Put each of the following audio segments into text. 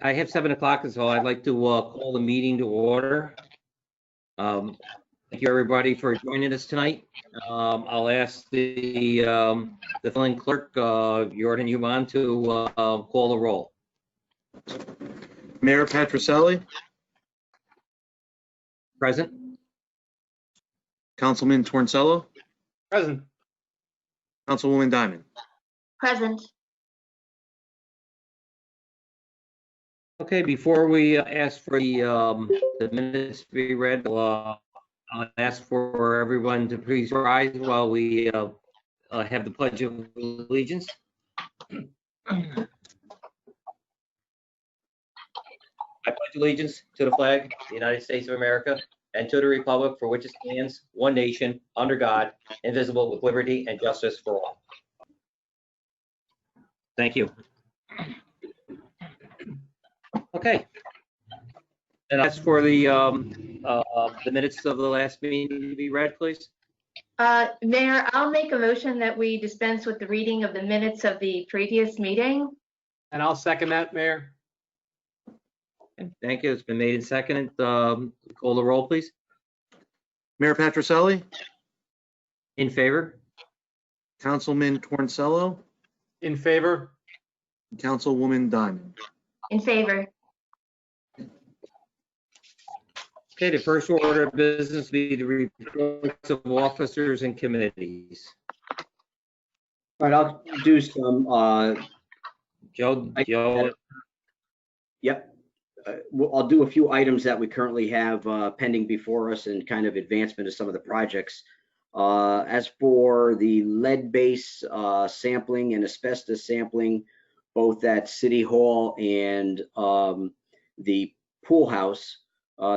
I have 7 o'clock, so I'd like to call the meeting to order. Thank you, everybody, for joining us tonight. I'll ask the filling clerk, Jordan Human, to call the roll. Mayor Patricelli, Present? Councilman Torncello, Present. Councilwoman Diamond. Present. Okay, before we ask for the minutes to be read, I'll ask for everyone to please rise while we have the Pledge of Allegiance. I pledge allegiance to the flag of the United States of America and to the republic for which it stands, one nation, under God, indivisible, with liberty and justice for all. Thank you. Okay. And ask for the minutes of the last meeting to be read, please. Mayor, I'll make a motion that we dispense with the reading of the minutes of the previous meeting. And I'll second that, Mayor. And thank you. It's been made and seconded. Call the roll, please. Mayor Patricelli, In favor? Councilman Torncello, In favor? Councilwoman Diamond. In favor. Okay, the first order of business be the reports of officers and committees. All right, I'll do some, Joe, yep. I'll do a few items that we currently have pending before us and kind of advancement of some of the projects. As for the lead base sampling and asbestos sampling, both at City Hall and the pool house,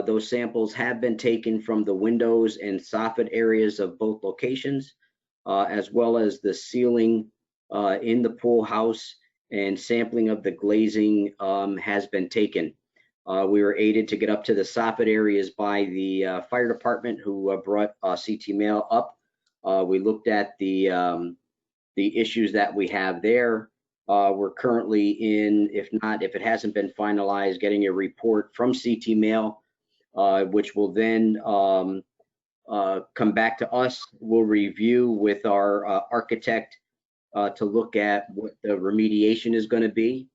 those samples have been taken from the windows and soffit areas of both locations, as well as the ceiling in the pool house, and sampling of the glazing has been taken. We were aided to get up to the soffit areas by the fire department, who brought CT mail up. We looked at the issues that we have there. We're currently in, if it hasn't been finalized, getting a report from CT mail, which will then come back to us. We'll review with our architect to look at what the remediation is going to be,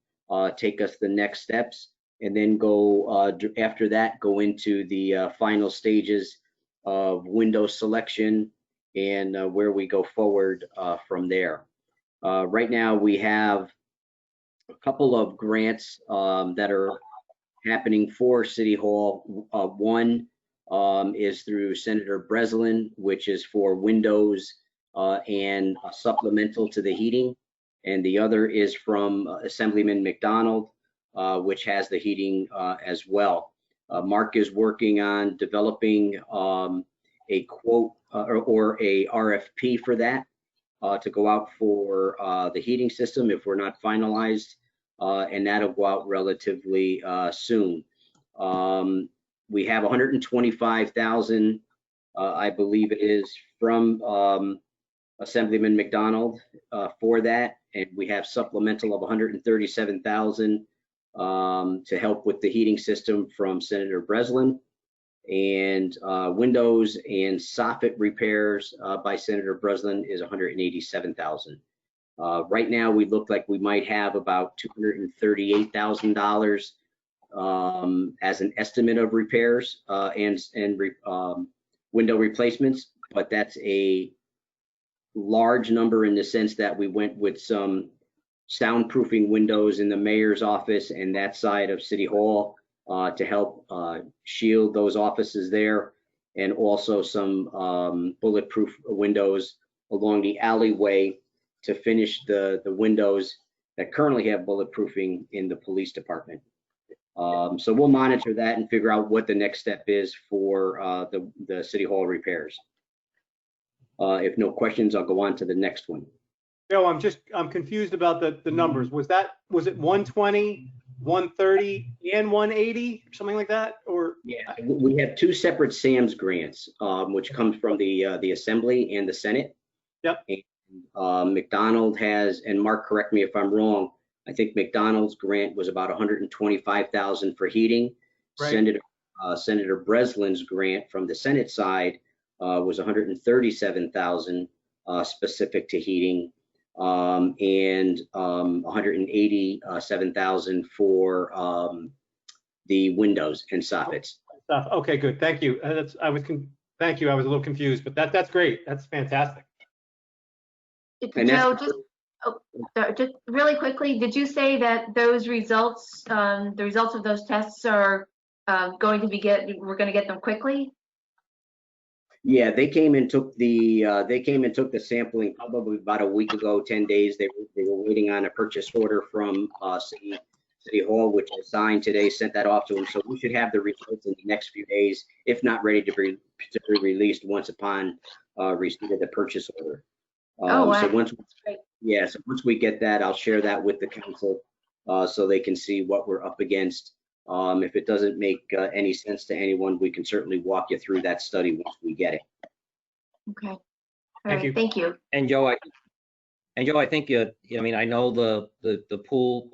take us the next steps, and then go after that, go into the final stages of window selection and where we go forward from there. Right now we have a couple of grants that are happening for City Hall. One is through Senator Breslin, which is for windows and a supplemental to the heating. And the other is from Assemblyman McDonald, which has the heating as well. Mark is working on developing a quote or a RFP for that to go out for the heating system if we're not finalized, and that'll go out relatively soon. We have 125,000, I believe it is, from Assemblyman McDonald for that, and we have supplemental of 137,000 to help with the heating system from Senator Breslin, and windows and soffit repairs by Senator Breslin is 187,000. Right now, we look like we might have about $238,000 as an estimate of repairs and window replacements, but that's a large number in the sense that we went with some soundproofing windows in the mayor's office and that side of City Hall to help shield those offices there, and also some bulletproof windows along the alleyway to finish the windows that currently have bulletproofing in the police department. So we'll monitor that and figure out what the next step is for the City Hall repairs. If no questions, I'll go on to the next one. Joe, I'm confused about the numbers. Was it 120, 130, and 180, something like that? Or yeah, we have two separate SAMS grants, which comes from the Assembly and the Senate. Yep. And McDonald has, and Mark, correct me if I'm wrong, I think McDonald's grant was about 125,000 for heating. Right. Senator Breslin's grant from the Senate side was 137,000 specific to heating, and 187,000 for the windows and soffits. Okay, good. Thank you. Thank you. I was a little confused, but that's great. That's fantastic. And Joe, that's- just really quickly, did you say that those results, the results of those tests are going to be we're going to get them quickly? Yeah, they came and took the sampling probably about a week ago, 10 days. They were waiting on a purchase order from City Hall, which I signed today, sent that off to them. So we should have the results in the next few days, if not ready to be released once upon receipt of the purchase order. Oh, wow. So That's great. so once we get that, I'll share that with the council so they can see what we're up against. If it doesn't make any sense to anyone, we can certainly walk you through that study once we get it. Okay. All Thank you. right. Thank you. And Joe, I think I mean, I know the pool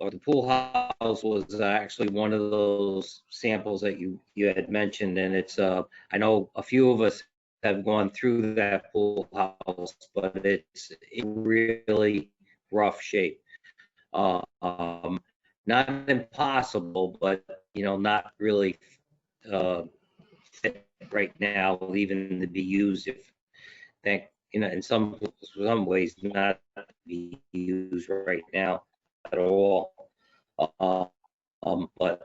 house was actually one of those samples that you had mentioned, and it's I know a few of us have gone through that pool house, but it's in really rough shape. Not impossible, but not really fit right now, even to be used in some ways not to be used right now at all. But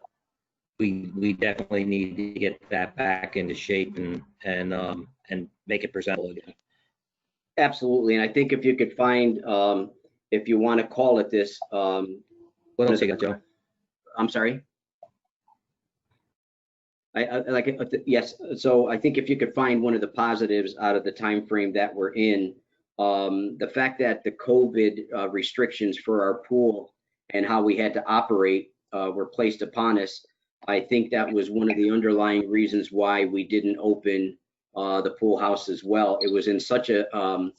we definitely need to get that back into shape and make it presentable again. Absolutely, and I think if you could find, if you want to call it this, What else you got, Joe? I'm sorry. Yes. So I think if you could find one of the positives out of the time frame that we're in, the fact that the COVID restrictions for our pool and how we had to operate were placed upon us, I think that was one of the underlying reasons why we didn't open the pool house as well. It was in such a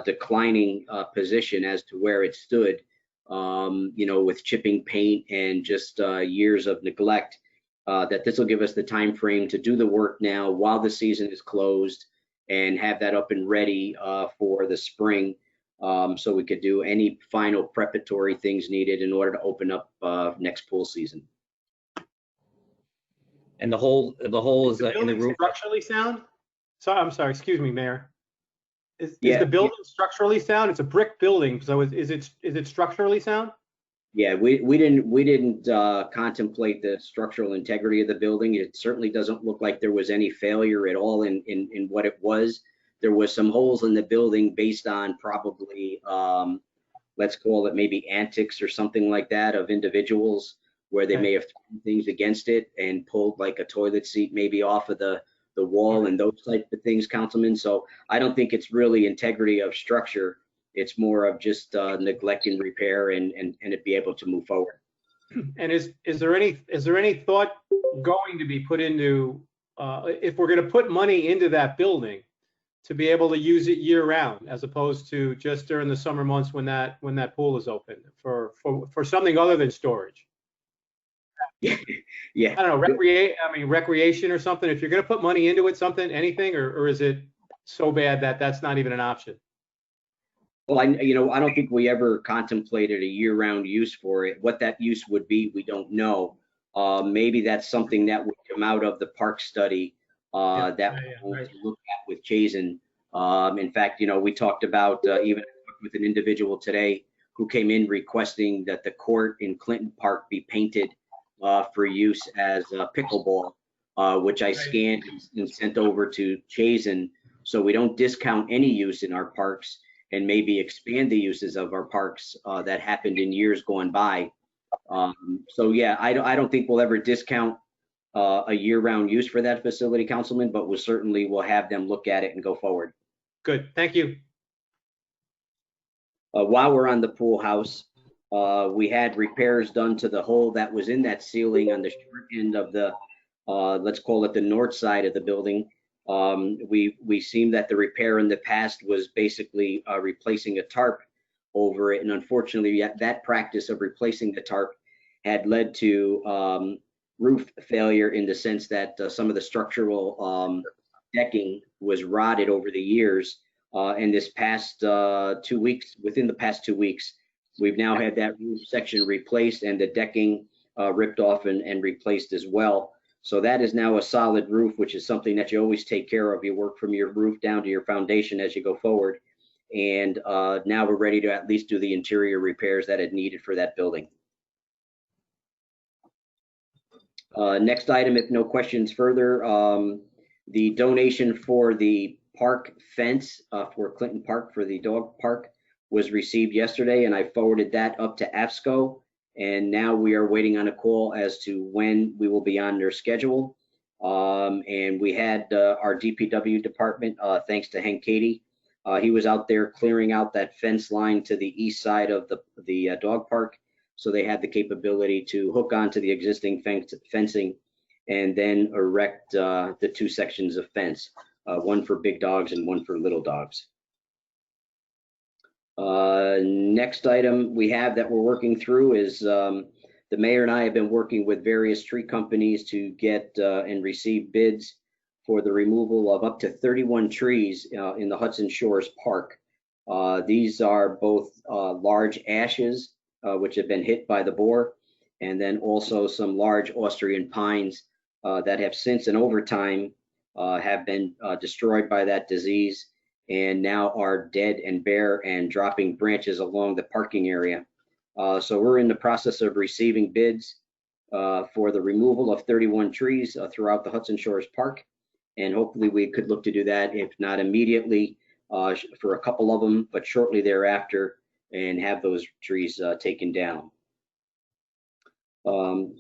declining position as to where it stood, with chipping paint and just years of neglect. That this will give us the time frame to do the work now while the season is closed and have that up and ready for the spring, so we could do any final preparatory things needed in order to open up next pool season. And the hole is in the building roof. structurally sound? So I'm sorry, excuse me, Mayor. Is Yeah. the building structurally sound? It's a brick building, so is it structurally sound? Yeah, we didn't contemplate the structural integrity of the building. It certainly doesn't look like there was any failure at all in what it was. There was some holes in the building based on probably, let's call it maybe antics or something like that of individuals where they Okay. may have thrown things against it and pulled like a toilet seat maybe off of the wall and those type of things, Councilman. So I don't think it's really integrity of structure. It's more of just neglect and repair and it be able to move forward. And is there any thought going to be put into, if we're going to put money into that building, to be able to use it year round as opposed to just during the summer months when that pool is open for something other than storage? Yeah. I don't know, recreation or something. If you're going to put money into it, anything, or is it so bad that that's not even an option? Well, I don't think we ever contemplated a year-round use for it. What that use would be, we don't know. Maybe that's something that would come out of the park study that we'll right. look at with Chazen. In fact, we talked about even with an individual today who came in requesting that the court in Clinton Park be painted for use as pickleball, which I scanned and sent over to Chazen. So we don't discount any use in our parks and maybe expand the uses of our parks that happened in years gone by. So yeah, I don't think we'll ever discount a year-round use for that facility, Councilman, but we certainly will have them look at it and go forward. Good, thank you. While we're on the pool house, we had repairs done to the hole that was in that ceiling on the short end of the, let's call it the north side of the building. We seen that the repair in the past was basically replacing a tarp over it. And unfortunately, that practice of replacing the tarp had led to roof failure in the sense that some of the structural decking was rotted over the years. And this past 2 weeks, within the past 2 weeks, we've now had that roof section replaced and the decking ripped off and replaced as well. So that is now a solid roof, which is something that you always take care of. You work from your roof down to your foundation as you go forward. And now we're ready to at least do the interior repairs that it needed for that building. Next item, if no questions further, the donation for the park fence for Clinton Park for the dog park was received yesterday, and I forwarded that up to AFSCO. And now we are waiting on a call as to when we will be on their schedule. And we had our DPW department, thanks to Hank Cady. He was out there clearing out that fence line to the east side of the dog park. So they had the capability to hook onto the existing fencing and then erect the 2 sections of fence, one for big dogs and one for little dogs. Next item we have that we're working through is the mayor and I have been working with various tree companies to get and receive bids for the removal of up to 31 trees in the Hudson Shores Park. These are both large ashes, which have been hit by the boar, and then also some large Austrian pines that have since and over time have been destroyed by that disease and now are dead and bare and dropping branches along the parking area. So we're in the process of receiving bids for the removal of 31 trees throughout the Hudson Shores Park. And hopefully we could look to do that, if not immediately, for a couple of them, but shortly thereafter, and have those trees taken down.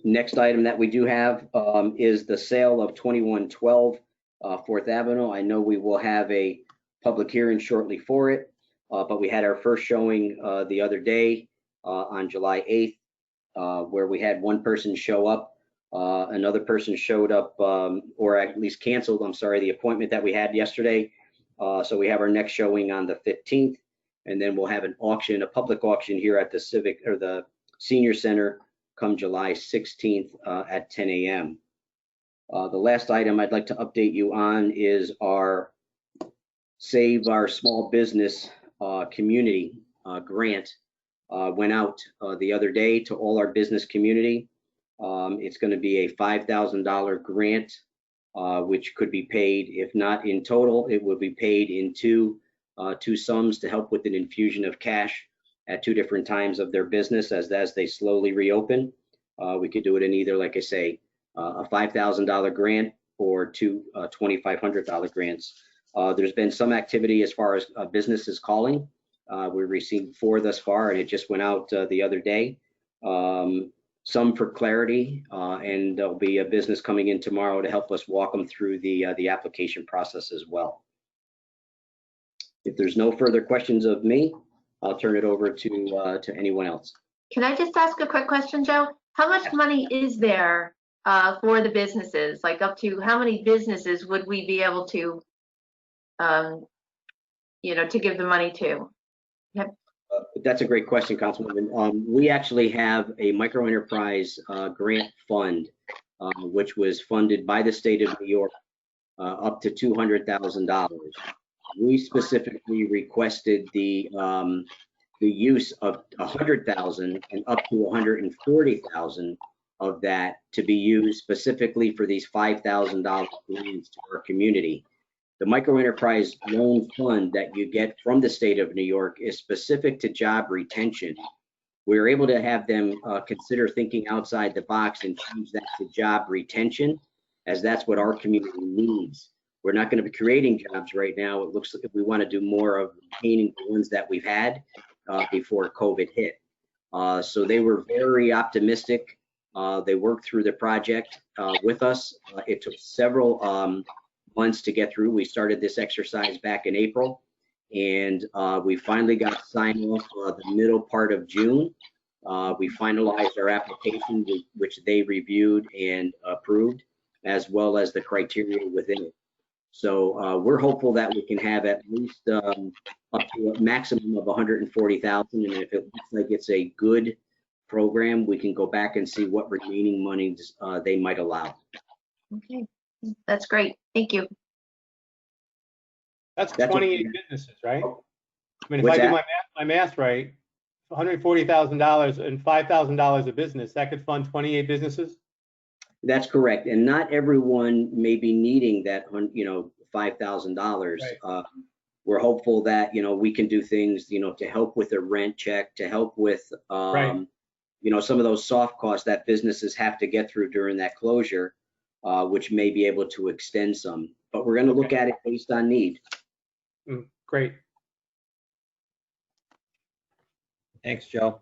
Next item that we do have is the sale of 2112 4th Avenue. I know we will have a public hearing shortly for it, but we had our first showing the other day on July 8th, where we had one person show up. Another person showed up, or at least canceled, I'm sorry, the appointment that we had yesterday. So we have our next showing on the 15th, and then we'll have an auction, a public auction here at the Civic or the Senior Center come July 16th at 10 a.m. The last item I'd like to update you on is our Save Our Small Business Community grant. Went out the other day to all our business community. It's going to be a $5,000 grant, which could be paid, if not in total, it will be paid in two sums to help with an infusion of cash at 2 different times of their business as they slowly reopen. We could do it in either, like I say, a $5,000 grant or 2 $2,500 grants. There's been some activity as far as businesses calling. We received 4 thus far, and it just went out the other day. Some for clarity, and there'll be a business coming in tomorrow to help us walk them through the application process as well. If there's no further questions of me, I'll turn it over to anyone else. Can I just ask a quick question, Joe? How much money is there for the businesses? Like, up to how many businesses would we be able to, to give the money to? Yep. That's a great question, Councilwoman. We actually have a micro enterprise grant fund, which was funded by the state of New York, up to $200,000. We specifically requested the use of $100,000 and up to $140,000 of that to be used specifically for these $5,000 grants to our community. The micro enterprise loan fund that you get from the state of New York is specific to job retention. We were able to have them consider thinking outside the box and change that to job retention, as that's what our community needs. We're not going to be creating jobs right now. It looks like we want to do more of retaining the ones that we've had before COVID hit. So they were very optimistic. They worked through the project with us. It took several months to get through. We started this exercise back in April, and we finally got signed off the middle part of June. We finalized our application, which they reviewed and approved, as well as the criteria within it. So we're hopeful that we can have at least up to a maximum of 140,000. And if it looks like it's a good program, we can go back and see what remaining monies they might allow. Okay, that's great. Thank you. That's That's 28 what- businesses, right? I mean, if What's I do that? my math right, $140,000 and $5,000 a business, that could fund 28 businesses? That's correct. And not everyone may be needing that, $5,000. Right. We're hopeful that, we can do things, to help with a rent check, to help with, Right. some of those soft costs that businesses have to get through during that closure, which may be able to extend some. But we're going to look Okay. at it based on need. Great. Thanks, Joe.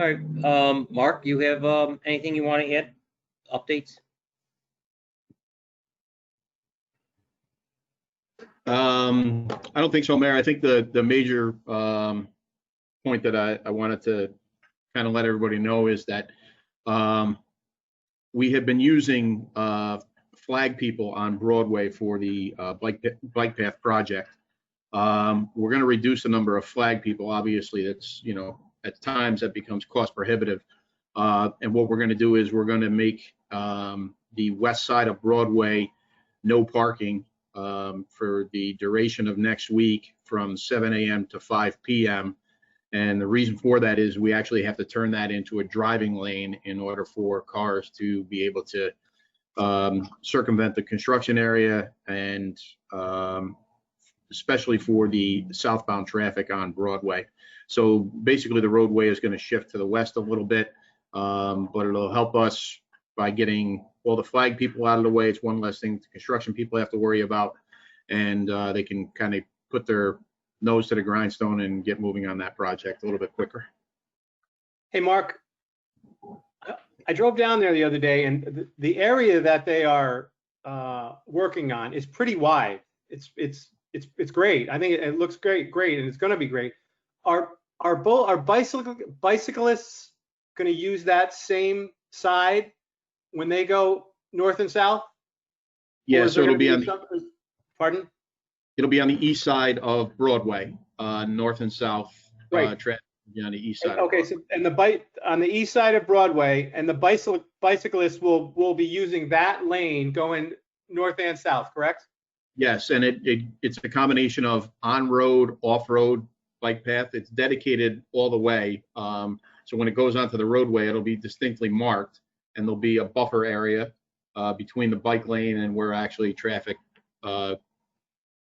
All right, Mark, you have anything you want to add? Updates? I don't think so, Mayor. I think the major point that I wanted to kind of let everybody know is that we have been using flag people on Broadway for the bike path project. We're going to reduce the number of flag people. Obviously, that's, at times that becomes cost prohibitive. And what we're going to do is we're going to make the west side of Broadway no parking for the duration of next week from 7 a.m. to 5 p.m. And the reason for that is we actually have to turn that into a driving lane in order for cars to be able to circumvent the construction area, and especially for the southbound traffic on Broadway. So basically the roadway is going to shift to the west a little bit, but it'll help us by getting all the flag people out of the way. It's one less thing the construction people have to worry about, and they can kind of put their nose to the grindstone and get moving on that project a little bit quicker. Hey, Mark, I drove down there the other day, and the area that they are working on is pretty wide. It's great. I think it looks great, and it's going to be great. Are bicyclists going to use that same side when they go north and south? Yeah, so it'll be on Pardon? It'll be on the east side of Broadway, north and south. Right. Traffic on the east side. Okay, so and on the east side of Broadway, and the bicyclists will be using that lane going north and south, correct? Yes, and it's a combination of on-road, off-road bike path. It's dedicated all the way. So when it goes onto the roadway, it'll be distinctly marked, and there'll be a buffer area between the bike lane and where actually traffic,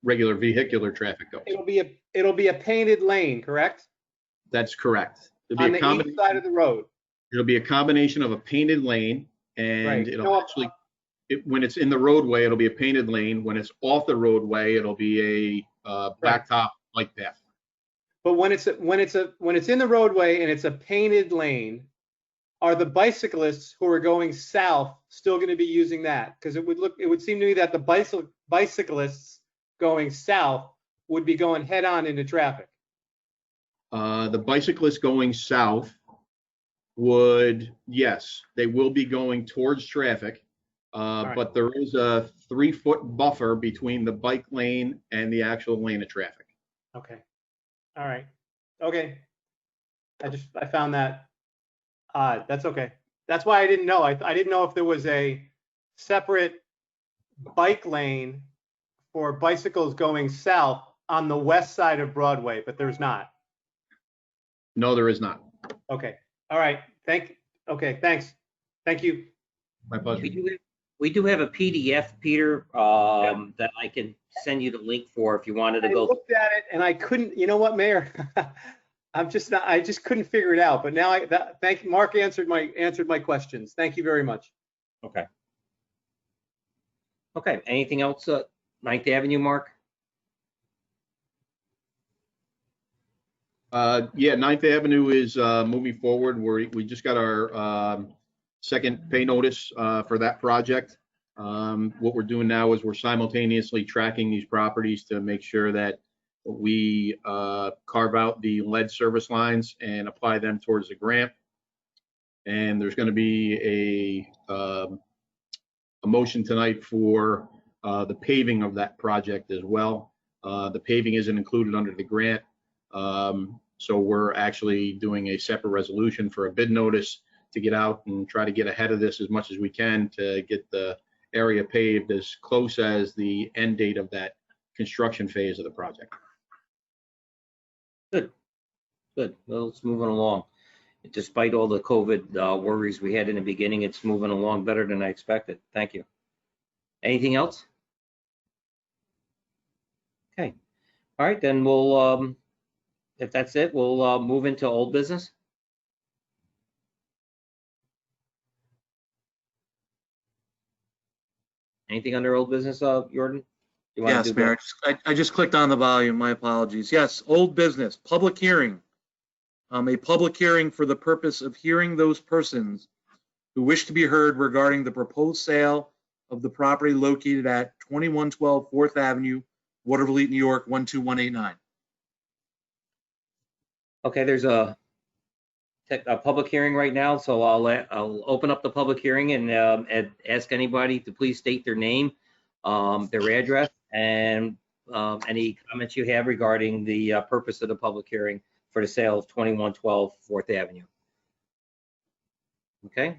regular vehicular traffic goes. It'll be a painted lane, correct? That's correct. On the east side of the road. It'll be a combination of a painted lane, and Right. it'll actually, when it's in the roadway, it'll be a painted lane. When it's off the roadway, it'll be a blacktop bike path. But when it's in the roadway and it's a painted lane, are the bicyclists who are going south still going to be using that? Because it would seem to me that the bicyclists going south would be going head on into traffic. The bicyclists going south would, yes, they will be going towards traffic, right. but there is a 3-foot buffer between the bike lane and the actual lane of traffic. Okay. All right. Okay. I found that odd. That's okay. That's why I didn't know. I didn't know if there was a separate bike lane for bicycles going south on the west side of Broadway, but there's not. No, there is not. Okay. All right. Okay. Thanks. Thank you. My pleasure. We do have a PDF, Peter, that I can send you the link for if you wanted to I go. looked at it and I couldn't, you know what, Mayor? I just couldn't figure it out. But now thank you. Mark answered my questions. Thank you very much. Okay. Okay. Anything else? 9th Avenue, Mark? Yeah, 9th Avenue is moving forward. We just got our second pay notice for that project. What we're doing now is we're simultaneously tracking these properties to make sure that we carve out the lead service lines and apply them towards the grant. And there's going to be a a motion tonight for the paving of that project as well. The paving isn't included under the grant. So we're actually doing a separate resolution for a bid notice to get out and try to get ahead of this as much as we can to get the area paved as close as the end date of that construction phase of the project. Good. Well, it's moving along. Despite all the COVID worries we had in the beginning, it's moving along better than I expected. Thank you. Anything else? Okay. All right, then we'll, if that's it, we'll move into old business. Anything under old business, Jordan? You wanna Yes, do Mayor, I just clicked on the volume, my apologies. Yes, old business, public hearing. A public hearing for the purpose of hearing those persons who wish to be heard regarding the proposed sale of the property located at 2112 4th Avenue, Watervliet, New York, 12189. Okay, there's a public hearing right now, so I'll open up the public hearing and ask anybody to please state their name, their address, and any comments you have regarding the purpose of the public hearing for the sale of 2112 4th Avenue. Okay,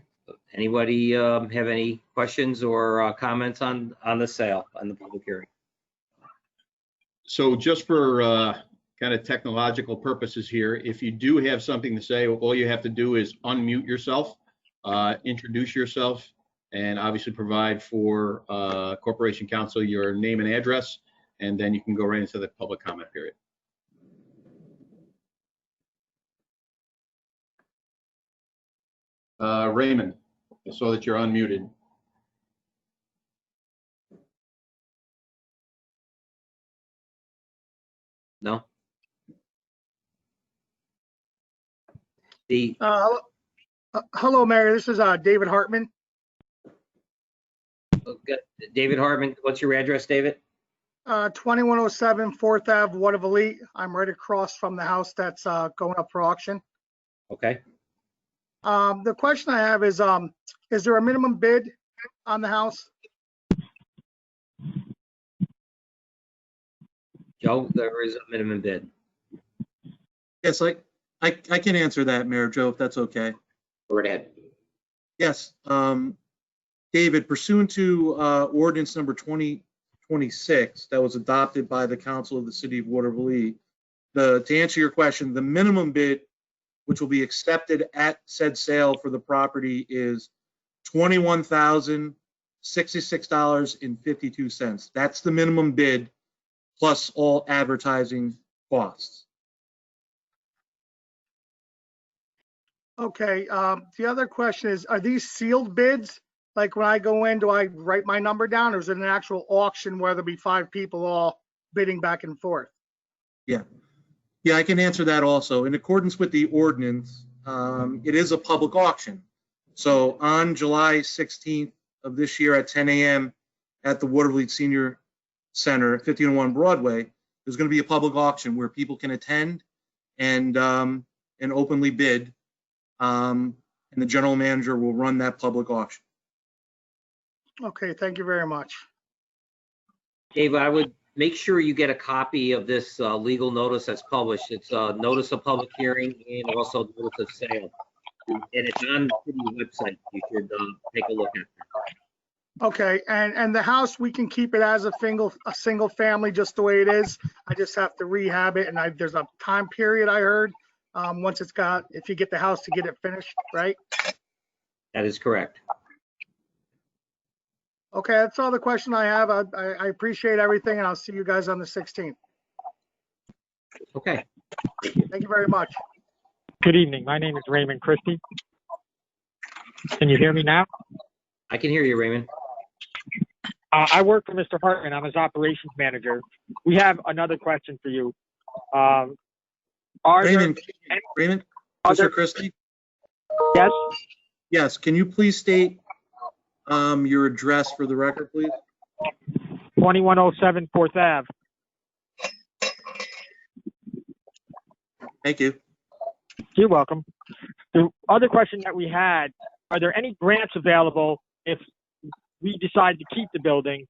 anybody have any questions or comments on the sale, on the public hearing? So just for kind of technological purposes here, if you do have something to say, all you have to do is unmute yourself, introduce yourself, and obviously provide for Corporation Counsel your name and address, and then you can go right into the public comment period. Raymond, I saw that you're unmuted. No? Hello, Mayor. This is David Hartman. David Hartman, what's your address, David? 2107 4th Ave, Watervliet. I'm right across from the house that's going up for auction. Okay. The question I have is there a minimum bid on the house? Joe, there is a minimum bid. Yes, I can answer that, Mayor Joe, if that's okay. Go right ahead. Yes, David, pursuant to ordinance number 2026 that was adopted by the council of the city of Watervliet, to answer your question, the minimum bid which will be accepted at said sale for the property is $21,066.52. That's the minimum bid plus all advertising costs. Okay. The other question is, are these sealed bids? Like when I go in, do I write my number down, or is it an actual auction where there'll be 5 people all bidding back and forth? Yeah, I can answer that also. In accordance with the ordinance, it is a public auction. So on July 16th of this year at 10 a.m. at the Watervliet Senior Center at 1501 Broadway, there's going to be a public auction where people can attend and openly bid, and the general manager will run that public auction. Okay, thank you very much. Dave, I would make sure you get a copy of this legal notice that's published. It's a notice of public hearing and also notice of sale. And it's on the city website. You should take a look at it. Okay, and the house, we can keep it as a single family just the way it is. I just have to rehab it, and there's a time period I heard. Once it's got, if you get the house to get it finished, right? That is correct. Okay, that's all the question I have. I appreciate everything, and I'll see you guys on the 16th. Okay. Thank you very much. Good evening. My name is Raymond Christie. Can you hear me now? I can hear you, Raymond. I work for Mr. Hartman. I'm his operations manager. We have another question for you. Raymond, Mr. Christie? Yes? Yes, can you please state your address for the record, please? 2107 4th Ave. Thank you. You're welcome. The other question that we had, are there any grants available if we decide to keep the building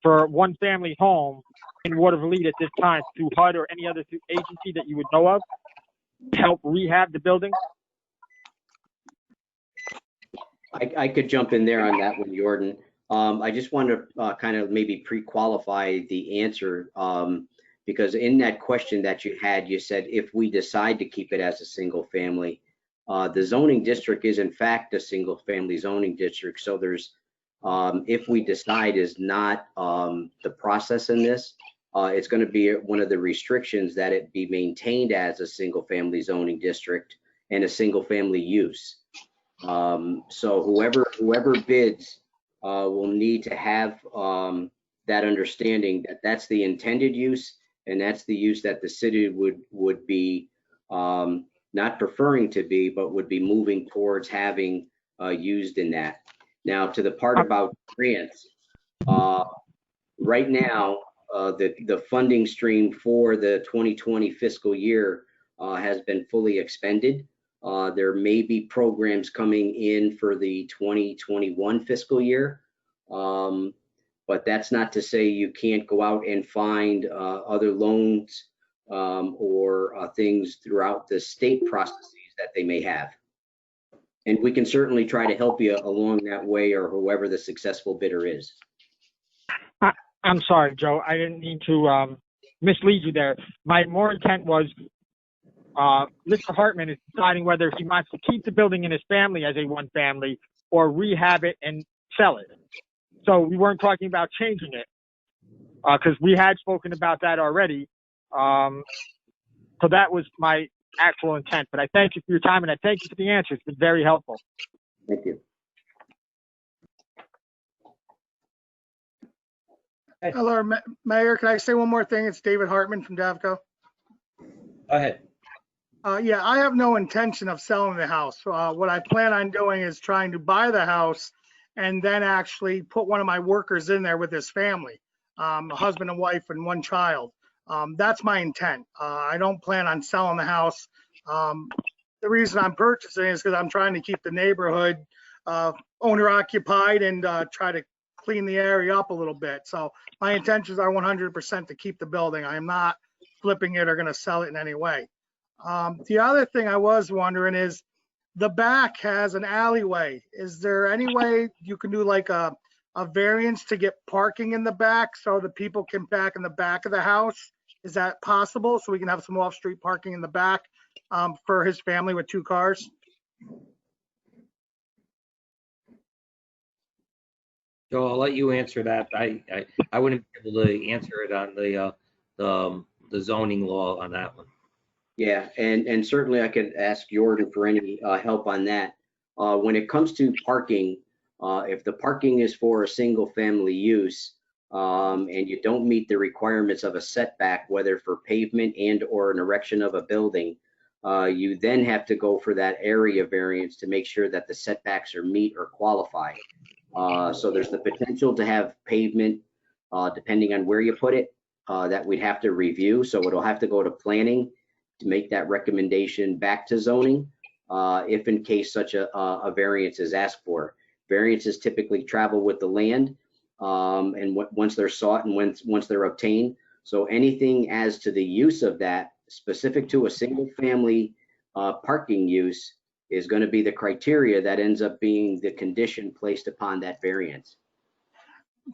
for one family home in Watervliet at this time through HUD or any other agency that you would know of to help rehab the building? I could jump in there on that one, Jordan. I just want to kind of maybe pre-qualify the answer because in that question that you had, you said if we decide to keep it as a single family, the zoning district is in fact a single family zoning district. So there's, if we decide is not the process in this, it's going to be one of the restrictions that it be maintained as a single family zoning district and a single family use. So whoever bids will need to have that understanding that that's the intended use and that's the use that the city would be not preferring to be, but would be moving towards having used in that. Now, to the part about grants, right now, the funding stream for the 2020 fiscal year has been fully expended. There may be programs coming in for the 2021 fiscal year, but that's not to say you can't go out and find other loans or things throughout the state processes that they may have. And we can certainly try to help you along that way, or whoever the successful bidder is. I'm sorry, Joe. I didn't mean to mislead you there. My more intent was Mr. Hartman is deciding whether he wants to keep the building in his family as a one family or rehab it and sell it. So we weren't talking about changing it because we had spoken about that already. So that was my actual intent. But I thank you for your time and I thank you for the answer. It's been very helpful. Thank you. Hello, Mayor. Can I say one more thing? It's David Hartman from Davco. Go ahead. Yeah, I have no intention of selling the house. What I plan on doing is trying to buy the house and then actually put one of my workers in there with his family, a husband and wife and one child. That's my intent. I don't plan on selling the house. The reason I'm purchasing is because I'm trying to keep the neighborhood owner occupied and try to clean the area up a little bit. So my intentions are 100% to keep the building. I am not flipping it or going to sell it in any way. The other thing I was wondering is the back has an alleyway. Is there any way you can do like a variance to get parking in the back so the people can back in the back of the house? Is that possible? So we can have some off-street parking in the back for his family with 2 cars? Joe, I'll let you answer that. I wouldn't be able to answer it on the zoning law on that one. Yeah, and certainly I could ask Jordan for any help on that. When it comes to parking, if the parking is for a single family use and you don't meet the requirements of a setback, whether for pavement and or an erection of a building, you then have to go for that area variance to make sure that the setbacks are meet or qualify. So there's the potential to have pavement, depending on where you put it, that we'd have to review. So it'll have to go to planning to make that recommendation back to zoning, if in case such a variance is asked for. Variances typically travel with the land, and once they're sought and once they're obtained. So anything as to the use of that specific to a single family parking use is going to be the criteria that ends up being the condition placed upon that variance.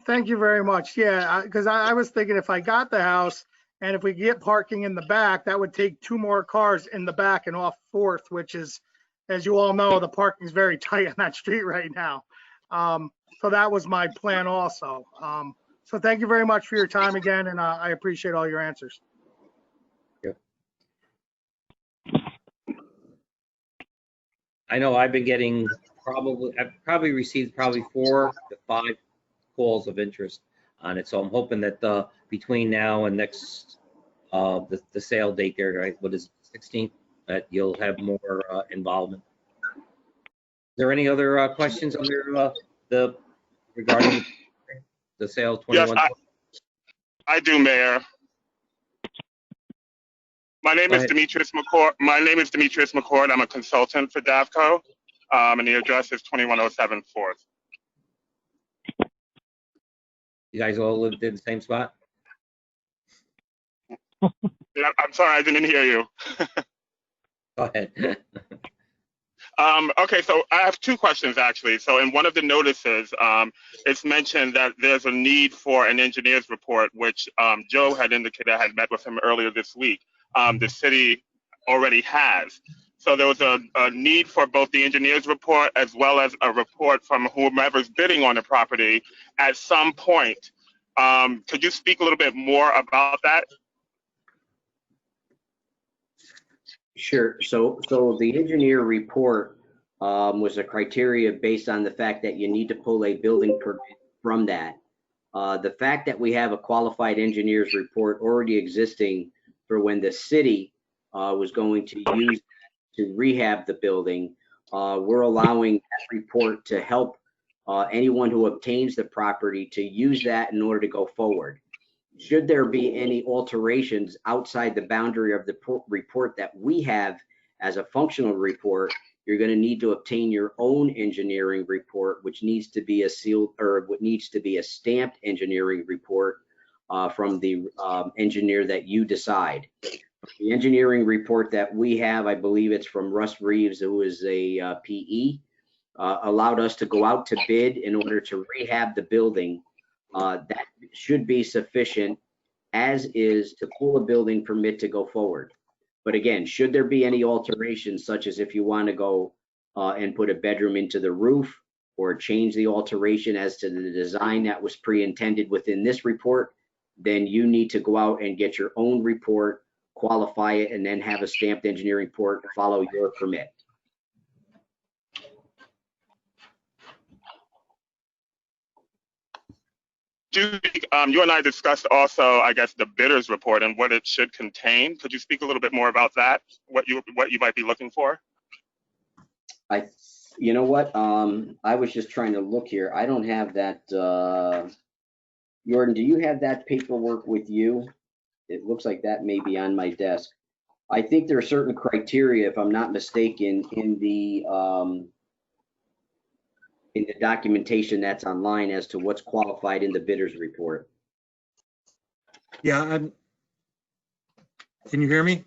Thank you very much. Yeah, because I was thinking if I got the house and if we get parking in the back, that would take 2 more cars in the back and off 4th, which is, as you all know, the parking is very tight on that street right now. So that was my plan also. So thank you very much for your time again, and I appreciate all your answers. Yep. I know I've been getting I've probably received 4 to 5 calls of interest on it. So I'm hoping that between now and next, the sale date there, right, what is it, 16th, that you'll have more involvement. Is there any other questions under regarding the sale 21? Yes, I do, Mayor. My name is Demetrius McCord. I'm a consultant for Davco, and the address is 2107 4th. You guys all lived in the same spot? Yeah, I'm sorry, I didn't hear you. Go ahead. Okay, so I have two questions actually. So in one of the notices, it's mentioned that there's a need for an engineer's report, which Joe had indicated I had met with him earlier this week. The city already has. So there was a need for both the engineer's report as well as a report from whomever's bidding on the property at some point. Could you speak a little bit more about that? Sure. So the engineer report was a criteria based on the fact that you need to pull a building permit from that. The fact that we have a qualified engineer's report already existing for when the city was going to use to rehab the building, we're allowing that report to help anyone who obtains the property to use that in order to go forward. Should there be any alterations outside the boundary of the report that we have as a functional report, you're going to need to obtain your own engineering report, which needs to be a sealed or what needs to be a stamped engineering report from the engineer that you decide. The engineering report that we have, I believe it's from Russ Reeves, who is a PE, allowed us to go out to bid in order to rehab the building. That should be sufficient as is to pull a building permit to go forward. But again, should there be any alterations, such as if you want to go and put a bedroom into the roof or change the alteration as to the design that was pre-intended within this report, then you need to go out and get your own report, qualify it, and then have a stamped engineering report to follow your permit. You and I discussed also, I guess, the bidder's report and what it should contain. Could you speak a little bit more about that? What you might be looking for? You know what? I was just trying to look here. I don't have that. Jordan, do you have that paperwork with you? It looks like that may be on my desk. I think there are certain criteria, if I'm not mistaken, in the documentation that's online as to what's qualified in the bidder's report. Yeah, can you hear me?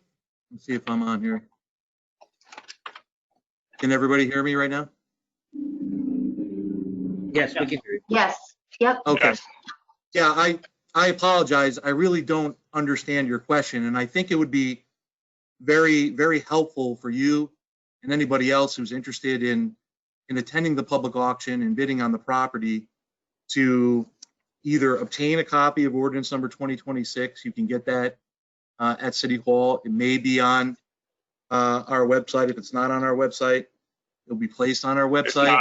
Let's see if I'm on here. Can everybody hear me right now? Yes, we can hear you. Yes, yep. Okay. Yes. Yeah, I apologize. I really don't understand your question, and I think it would be very, very helpful for you and anybody else who's interested in attending the public auction and bidding on the property to either obtain a copy of ordinance number 2026. You can get that at City Hall. It may be on our website. If it's not on our website, it'll be placed on our website.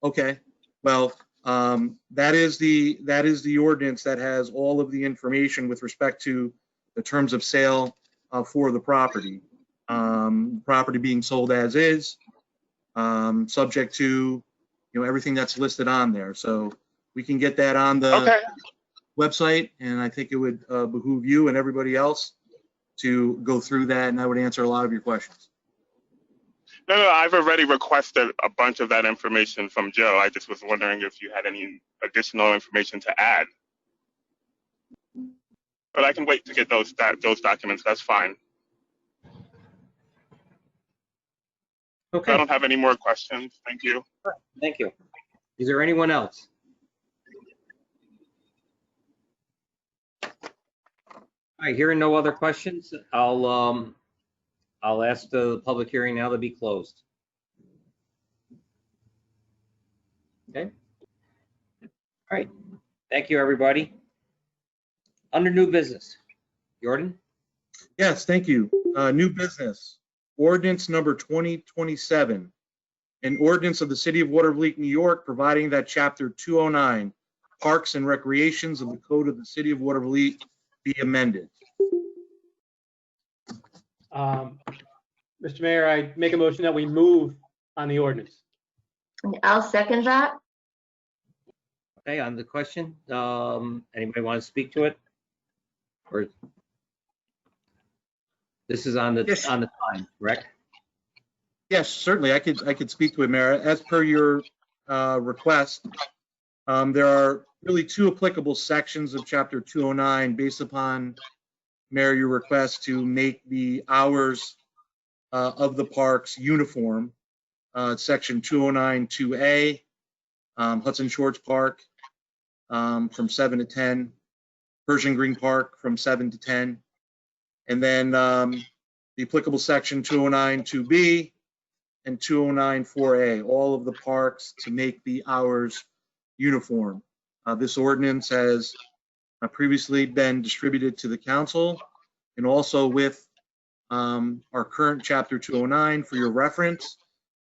Okay. Well, that is the ordinance that has all of the information with respect to the terms of sale for the property. Property being sold as is, subject to everything that's listed on there. So we can get that on the website, and I think it would behoove you and everybody else to go through that, and I would answer a lot of your questions. No, I've already requested a bunch of that information from Joe. I just was wondering if you had any additional information to add. But I can wait to get those documents. That's fine. Okay, I don't have any more questions. Thank you. thank you. Is there anyone else? All right, hearing no other questions, I'll ask the public hearing now to be closed. Okay. All right. Thank you, everybody. Under new business, Jordan? Yes, thank you. New business, ordinance number 2027, an ordinance of the City of Watervliet, New York, providing that Chapter 209, Parks and Recreations of the Code of the City of Watervliet be amended. Mr. Mayor, I make a motion that we move on the ordinance. I'll second that. Okay, on the question, anybody want to speak to it? Or this is on the Yes. on the time, correct? Yes, certainly. I could speak to it, Mayor. As per your request, there are really two applicable sections of Chapter 209 based upon, Mayor, your request to make the hours of the parks uniform. Section 209-2A, Hudson Shores Park from 7 to 10, Pershing Green Park from 7 to 10, and then the applicable section 209-2B and 209-4A, all of the parks to make the hours uniform. This ordinance has previously been distributed to the council and also with our current Chapter 209 for your reference.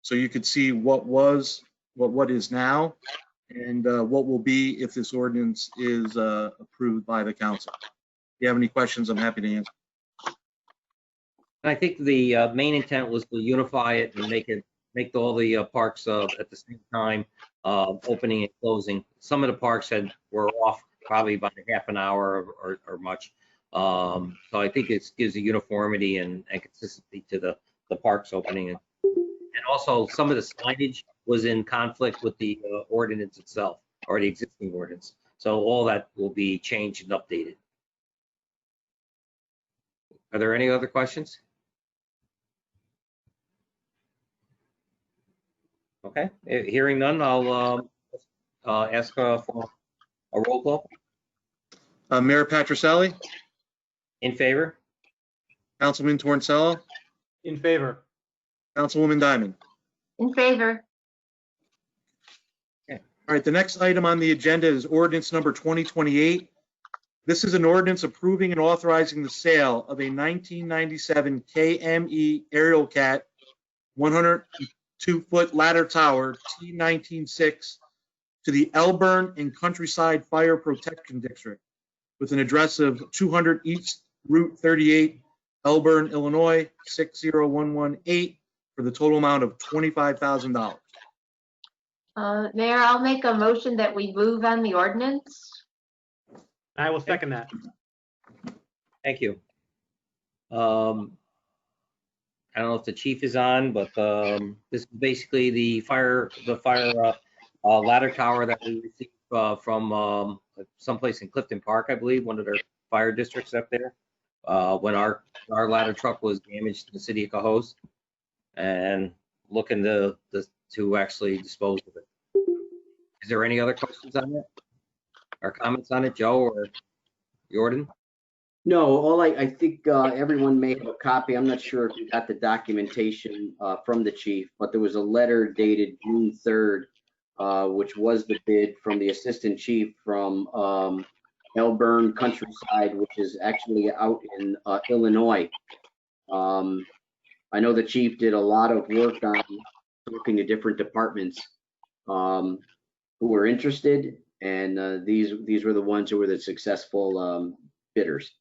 So you could see what was, what is now, and what will be if this ordinance is approved by the council. If you have any questions, I'm happy to answer. I think the main intent was to unify it and make all the parks at the same time, opening and closing. Some of the parks were off probably by half an hour or much. So I think it gives a uniformity and consistency to the parks opening. And also some of the signage was in conflict with the ordinance itself, or the existing ordinance. So all that will be changed and updated. Are there any other questions? Okay, hearing none, I'll ask for a roll call. Mayor Patricelli, In favor? Councilman Torncello, In favor. Councilwoman Diamond. In favor. All right, the next item on the agenda is ordinance number 2028. This is an ordinance approving and authorizing the sale of a 1997 KME Aerial Cat 102-foot ladder tower T196 to the Elburn and Countryside Fire Protection District with an address of 200 East Route 38, Elburn, Illinois 60118 for the total amount of $25,000. Mayor, I'll make a motion that we move on the ordinance. I will second that. Thank you. I don't know if the chief is on, but this is basically the fire ladder tower that we received from someplace in Clifton Park, I believe, one of their fire districts up there, when our ladder truck was damaged in the city of Cohoes, and looking to actually dispose of it. Is there any other questions on it or comments on it, Joe or Jordan? No, I think everyone may have a copy. I'm not sure if you got the documentation from the chief, but there was a letter dated June 3rd, which was the bid from the assistant chief from Elburn Countryside, which is actually out in Illinois. I know the chief did a lot of work on talking to different departments who were interested, and these were the ones who were the successful bidders.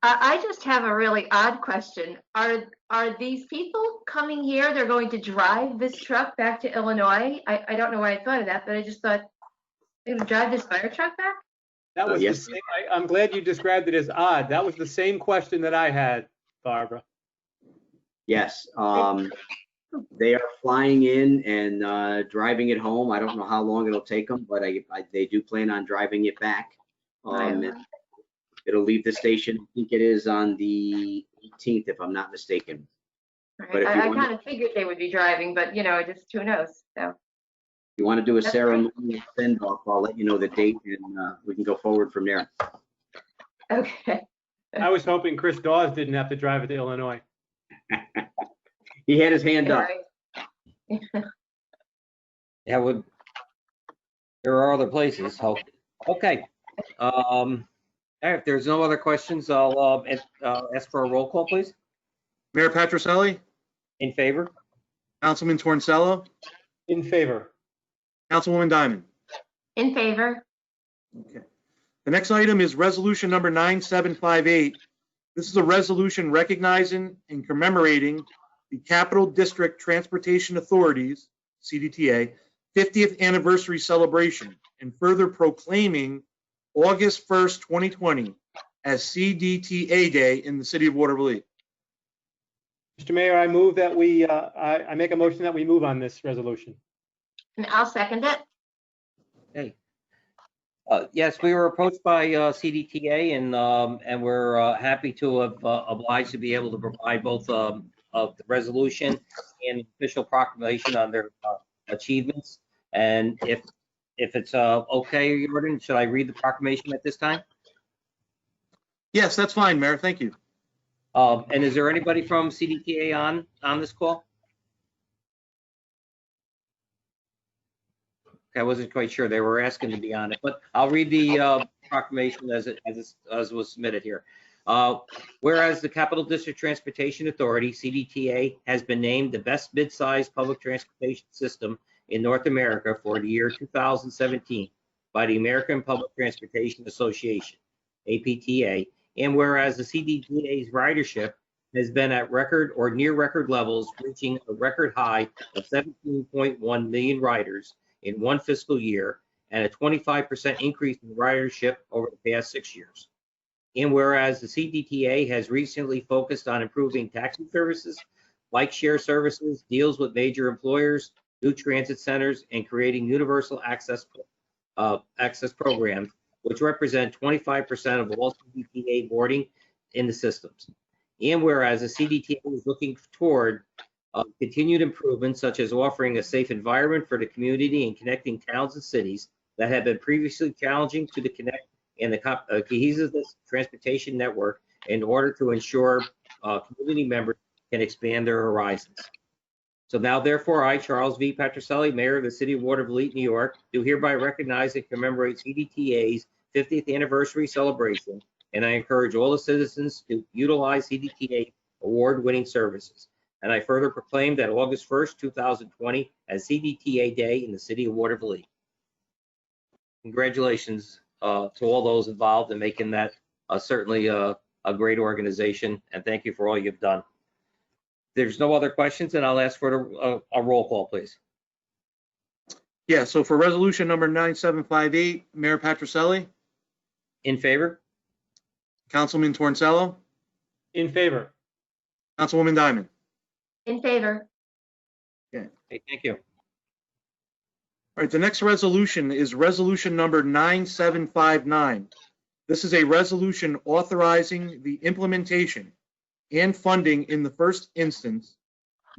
I just have a really odd question. Are these people coming here? They're going to drive this truck back to Illinois? I don't know why I thought of that, but I just thought they're going to drive this fire truck back? That was Yes. the same, I'm glad you described it as odd. That was the same question that I had, Barbara. Yes, they are flying in and driving it home. I don't know how long it'll take them, but they do plan on driving it back. It'll leave the station, I think it is on the 18th, if I'm not mistaken. Right. But if you I want- kind of figured they would be driving, but just who knows? So If you want to do a That's ceremonial send off, I'll let you know the date and we can go forward from there. okay. I was hoping Chris Dawes didn't have to drive it to Illinois. He had his hand up. Yeah, there are other places. So, okay. If there's no other questions, I'll ask for a roll call, please. Mayor Patricelli, In favor? Councilman Torncello, In favor. Councilwoman Diamond. In favor. Okay. The next item is resolution number 9758. This is a resolution recognizing and commemorating the Capital District Transportation Authority's, CDTA, 50th anniversary celebration and further proclaiming August 1st, 2020 as CDTA Day in the city of Watervliet. Mr. Mayor, I move that I make a motion that we move on this resolution. And I'll second it. Okay. Yes, we were approached by CDTA, and we're happy to have obliged to be able to provide both of the resolution and official proclamation on their achievements. And if it's okay, Jordan, should I read the proclamation at this time? Yes, that's fine, Mayor. Thank you. And is there anybody from CDTA on this call? I wasn't quite sure. They were asking to be on it, but I'll read the proclamation as was submitted here. Whereas the Capital District Transportation Authority, CDTA, has been named the best mid-sized public transportation system in North America for the year 2017 by the American Public Transportation Association, APTA, and whereas the CDTA's ridership has been at record or near record levels, reaching a record high of 17.1 million riders in one fiscal year and a 25% increase in ridership over the past 6 years. And whereas the CDTA has recently focused on improving taxi services, bike share services, deals with major employers, new transit centers, and creating universal access programs, which represent 25% of all CDTA boarding in the systems. And whereas the CDTA is looking toward continued improvements, such as offering a safe environment for the community and connecting towns and cities that have been previously challenging to the connect and the cohesive transportation network in order to ensure community members can expand their horizons. So now, therefore, I, Charles V. Petroselli, Mayor of the City of Watervliet, New York, do hereby recognize and commemorate CDTA's 50th anniversary celebration, and I encourage all the citizens to utilize CDTA award-winning services. And I further proclaim that August 1st, 2020 as CDTA Day in the City of Watervliet. Congratulations to all those involved in making that certainly a great organization, and thank you for all you've done. There's no other questions, and I'll ask for a roll call, please. Yeah, so for resolution number 9758, Mayor Patricelli, In favor? Councilman Torncello, In favor. Councilwoman Diamond. In favor. Okay, thank you. All right, the next resolution is resolution number 9759. This is a resolution authorizing the implementation and funding in the first instance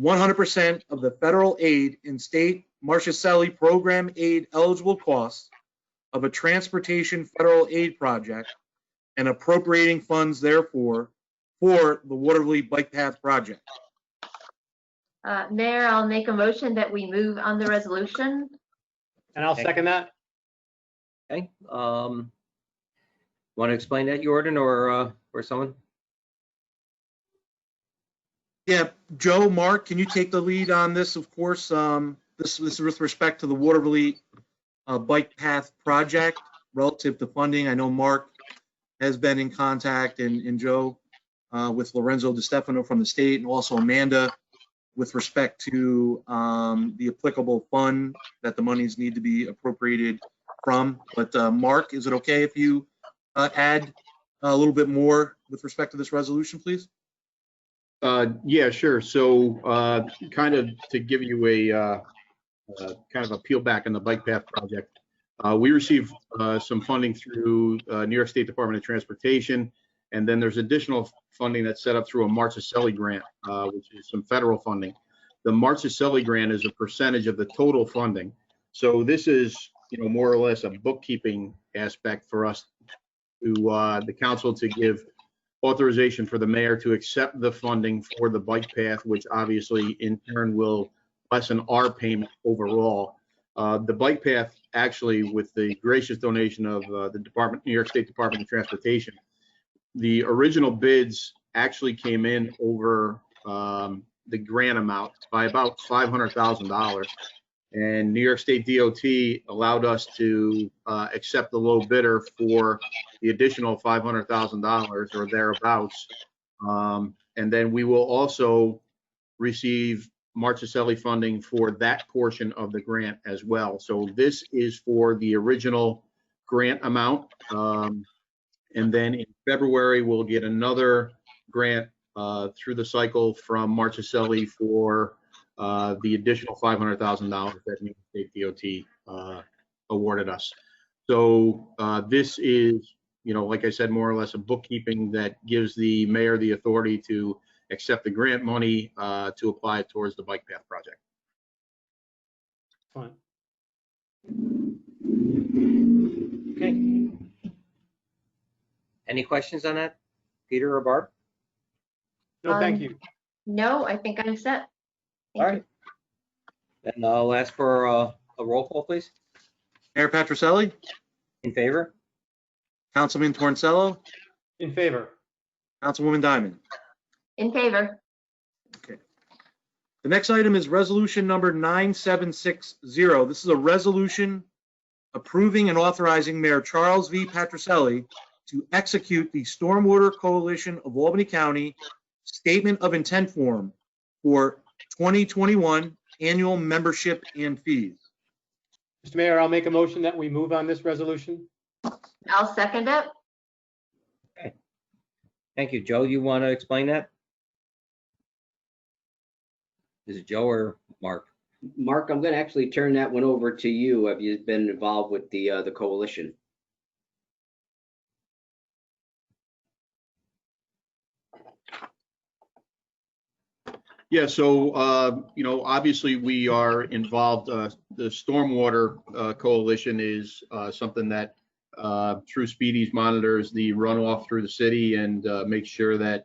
100% of the federal aid and state Marchicelli program aid eligible costs of a transportation federal aid project and appropriating funds therefore for the Watervliet Bike Path project. Mayor, I'll make a motion that we move on the resolution. And I'll Okay. second that. Okay. Want to explain that, Jordan, or someone? Yeah, Joe, Mark, can you take the lead on this? Of course, this is with respect to the Watervliet Bike Path project relative to funding. I know Mark has been in contact and Joe with Lorenzo DiStefano from the state, and also Amanda with respect to the applicable fund that the monies need to be appropriated from. But Mark, is it okay if you add a little bit more with respect to this resolution, please? Yeah, sure. So kind of to give you a kind of a peel back on the bike path project, we received some funding through New York State Department of Transportation, and then there's additional funding that's set up through a Marchicelli grant, which is some federal funding. The Marchicelli grant is a percentage of the total funding. So this is, more or less a bookkeeping aspect for us to the council to give authorization for the mayor to accept the funding for the bike path, which obviously in turn will lessen our payment overall. The bike path, actually, with the gracious donation of the New York State Department of Transportation, the original bids actually came in over the grant amount by about $500,000. And New York State DOT allowed us to accept the low bidder for the additional $500,000 or thereabouts. And then we will also receive Marchicelli funding for that portion of the grant as well. So this is for the original grant amount. And then in February, we'll get another grant through the cycle from Marchicelli for the additional $500,000 that New York State DOT awarded us. So this is, like I said, more or less a bookkeeping that gives the mayor the authority to accept the grant money to apply it towards the bike path project. Fine. Okay. Any questions on that, Peter or Barb? No, thank you. No, I think I'm set. Thank All right. Then I'll ask for a roll call, please. Mayor Patricelli, In favor? Councilman Torncello, In favor. Councilwoman Diamond. In favor. The next item is resolution number 9760. This is a resolution approving and authorizing Mayor Charles V. Patricelli to execute the Stormwater Coalition of Albany County Statement of Intent Form for 2021 annual membership and fees. Mr. Mayor, I'll make a motion that we move on this resolution. I'll second it. Thank you. Joe, you want to explain that? Is it Joe or Mark? Mark, I'm going to actually turn that one over to you. Have you been involved with the coalition? Yeah, so, obviously we are involved. The Stormwater Coalition is something that through Speedy's monitors the runoff through the city and makes sure that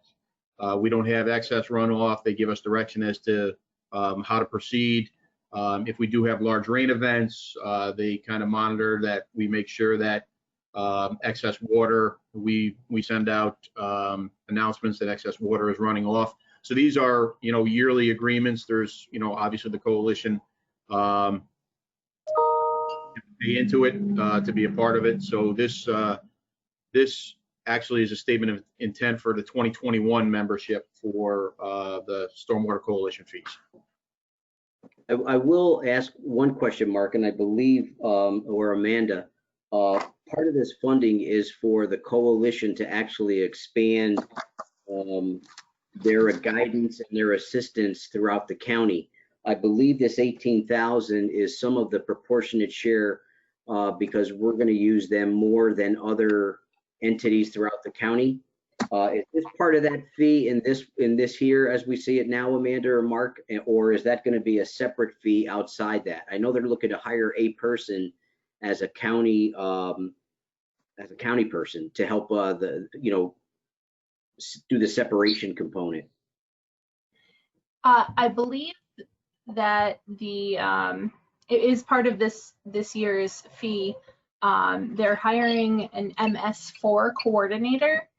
we don't have excess runoff. They give us direction as to how to proceed. If we do have large rain events, they kind of monitor that we make sure that excess water, we send out announcements that excess water is running off. So these are, yearly agreements. There's, obviously the coalition pay into it to be a part of it. So this actually is a statement of intent for the 2021 membership for the Stormwater Coalition fees. I will ask one question, Mark, and I believe, or Amanda, part of this funding is for the coalition to actually expand their guidance and their assistance throughout the county. I believe this 18,000 is some of the proportionate share because we're going to use them more than other entities throughout the county. Is this part of that fee in this here as we see it now, Amanda or Mark, or is that going to be a separate fee outside that? I know they're looking to hire a person as a county person to help do the separation component. I believe that it is part of this year's fee. They're hiring an MS4 coordinator,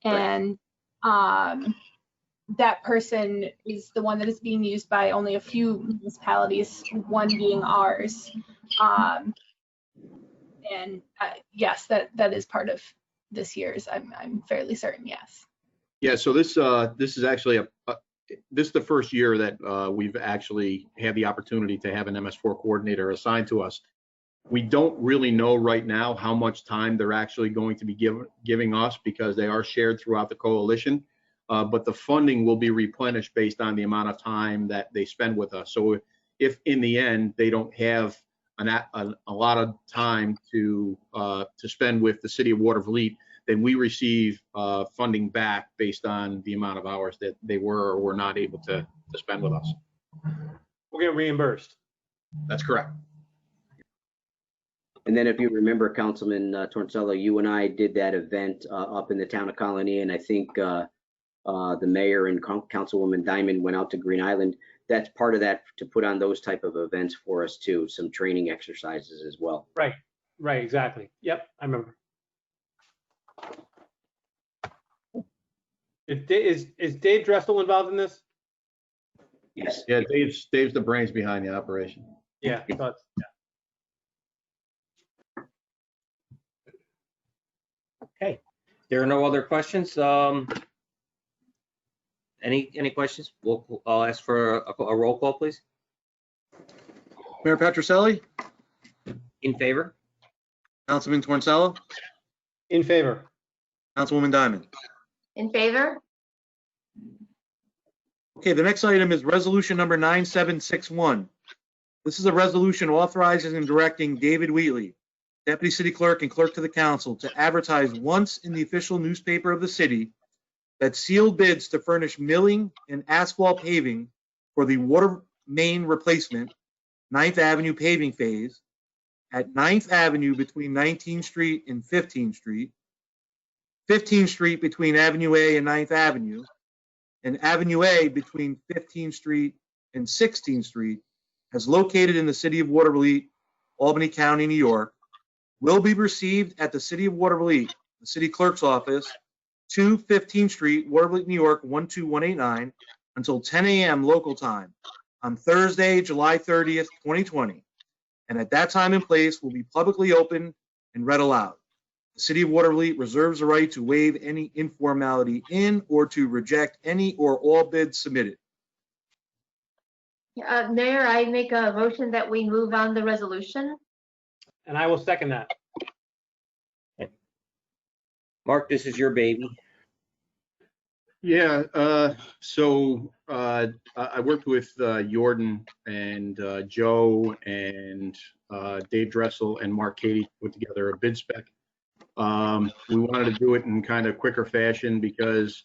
and that person is the one that is being used by only a few municipalities, one being ours. And yes, that is part of this year's. I'm fairly certain, yes. Yeah, so this is actually this is the first year that we've actually had the opportunity to have an MS4 coordinator assigned to us. We don't really know right now how much time they're actually going to be giving us because they are shared throughout the coalition, but the funding will be replenished based on the amount of time that they spend with us. So if in the end they don't have a lot of time to spend with the city of Watervliet, then we receive funding back based on the amount of hours that they were or were not able to spend with us. We'll get reimbursed. That's correct. And then if you remember, Councilman Torncello, you and I did that event up in the town of Colony, and I think the mayor and Councilwoman Diamond went out to Green Island. That's part of that, to put on those type of events for us too, some training exercises as well. Right, exactly. Yep, I remember. Is Dave Dressel involved in this? Yes. Yeah, Dave's the brains behind the operation. Yeah, yeah. Okay. There are no other questions. Any questions? I'll ask for a roll call, please. Mayor Patricelli, In favor? Councilman Torncello, In favor. Councilwoman Diamond. In favor? Okay, the next item is resolution number 9761. This is a resolution authorizing and directing David Wheatley, Deputy City Clerk and Clerk to the Council, to advertise once in the official newspaper of the city that sealed bids to furnish milling and asphalt paving for the water main replacement, 9th Avenue paving phase, at 9th Avenue between 19th Street and 15th Street, 15th Street between Avenue A and 9th Avenue, and Avenue A between 15th Street and 16th Street, as located in the city of Watervliet, Albany County, New York, will be received at the city of Watervliet, the city clerk's office, 2 15th Street, Watervliet, New York, 12189, until 10 a.m. local time on Thursday, July 30th, 2020. And at that time and place will be publicly open and read aloud. The city of Watervliet reserves the right to waive any informality in or to reject any or all bids submitted. Mayor, I make a motion that we move on the resolution. And I will second that. Mark, this is your baby. Yeah, I worked with Jordan and Joe and Dave Dressel and Mark Cady to put together a bid spec. We wanted to do it in kind of quicker fashion because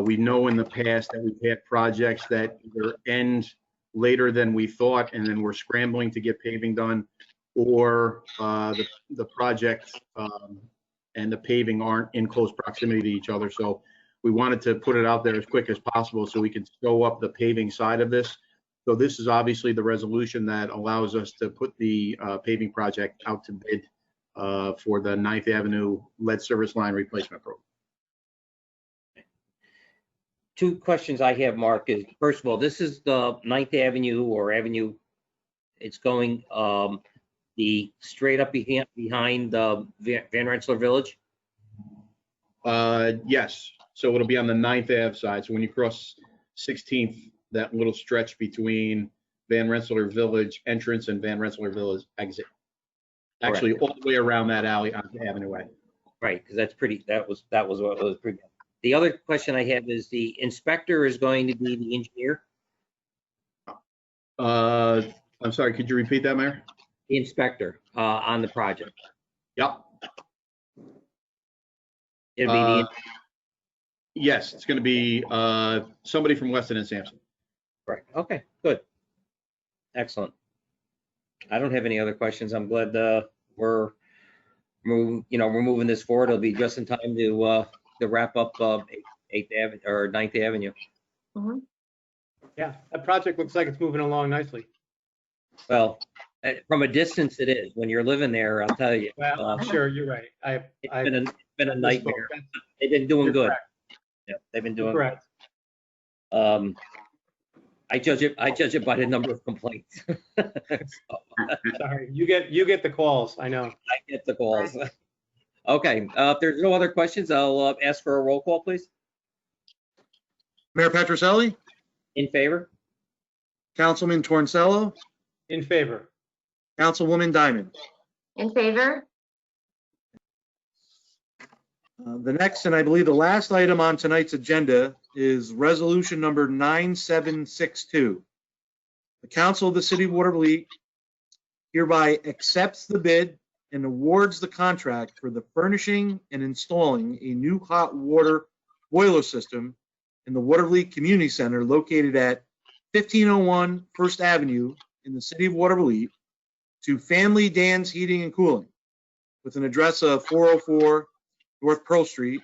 we know in the past that we've had projects that either end later than we thought and then we're scrambling to get paving done, or the project and the paving aren't in close proximity to each other. So we wanted to put it out there as quick as possible so we could show up the paving side of this. So this is obviously the resolution that allows us to put the paving project out to bid for the 9th Avenue lead service line replacement program. Two questions I have, Mark, is first of all, this is the 9th Avenue or Avenue. It's going the straight up behind Van Rensselaer Village. Yes, so it'll be on the 9th Ave side. So when you cross 16th, that little stretch between Van Rensselaer Village entrance and Van Rensselaer Village exit. Actually, Correct. all the way around that alley onto Avenue A. Right, because that's pretty. That was what was pretty. The other question I have is the inspector is going to be the engineer. I'm sorry, could you repeat that, Mayor? The inspector on the project. Yep. It'll be the Yes, it's going to be somebody from Weston and Sampson. right. Okay, good, excellent. I don't have any other questions. I'm glad we're moving this forward. It'll be just in time to wrap up 8th Avenue or 9th Avenue. Mhm. Yeah, that project looks like it's moving along nicely. Well, from a distance, it is. When you're living there, I'll tell you. Well, I'm sure you're right. It's been a nightmare. They've been doing good. Yeah, they've been doing Correct. good. I judge it by the number of complaints. So, Sorry, you get the calls. I know. I get the calls. Okay, if there's no other questions, I'll ask for a roll call, please. Mayor Petroselli, In favor? Councilman Torncello, In favor. Councilwoman Diamond. In favor? The next, and I believe the last item on tonight's agenda is resolution number 9762. The Council of the City of Watervliet hereby accepts the bid and awards the contract for the furnishing and installing a new hot water boiler system in the Watervliet Community Center located at 1501 First Avenue in the City of Watervliet to Family Dan's Heating and Cooling with an address of 404 North Pearl Street,